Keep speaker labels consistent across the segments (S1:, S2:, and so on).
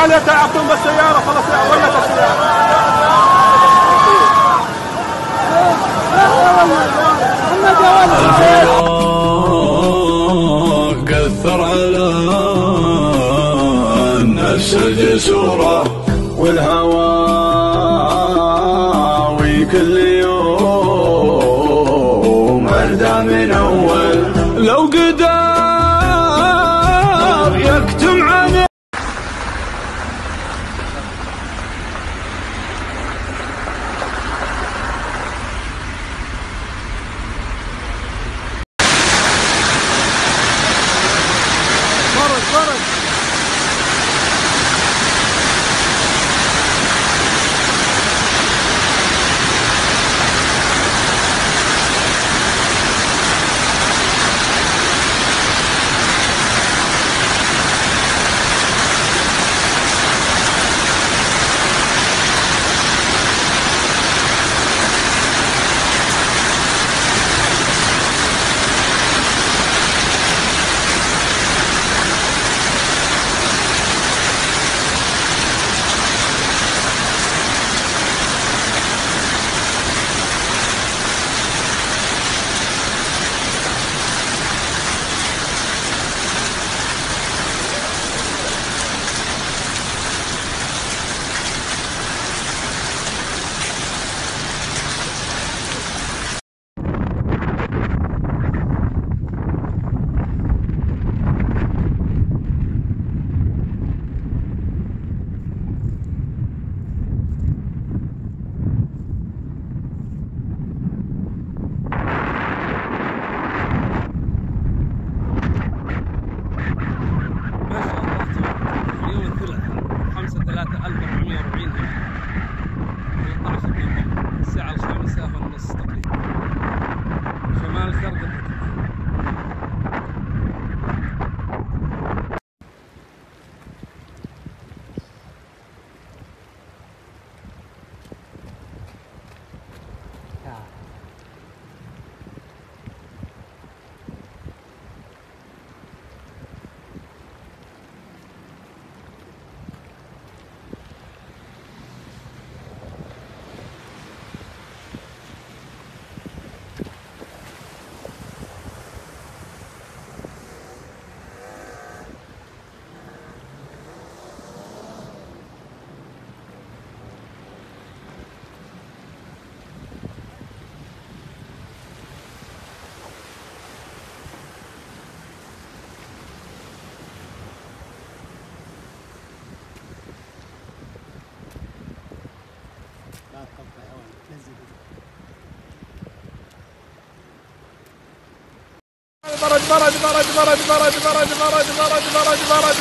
S1: تعال يا تعال بالسيارة خلاص ولت السيارة.
S2: كثر على النفس الجسورة والهواوي كل يوم أردى من أول لو قدر يكتم عن
S1: فرج الساعة 5:30 تقريبا شمال الخرق.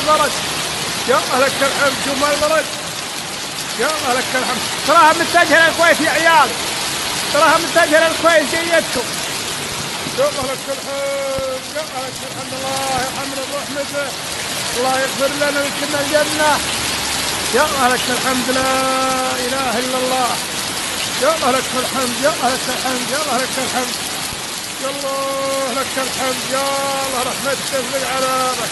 S1: برد يا لك الحمد. شوف ما البرد يا لك الحمد. تراها متجهة للكويت يا عيال، تراها متجهة للكويت جيتكم. يا لك الحمد يا لك الحمد. الله يرحمنا برحمته، الله يغفر لنا ويدخلنا الجنة. يا لك الحمد لا إله إلا الله. يا لك الحمد يا لك الحمد يا لك الحمد. يا الله لك الحمد. يا الله رحمتك تفرج عذابك.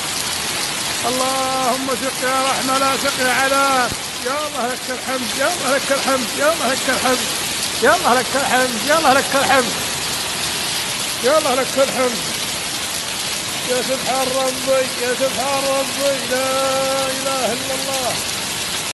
S1: اللهم سقيا رحمة لا سقيا عذاب. يا الله لك الحمد يا الله لك الحمد يا الله لك الحمد يا الله لك الحمد يا الله لك الحمد يا الله لك الحمد. يا سبحان ربي يا سبحان ربي لا إله إلا الله.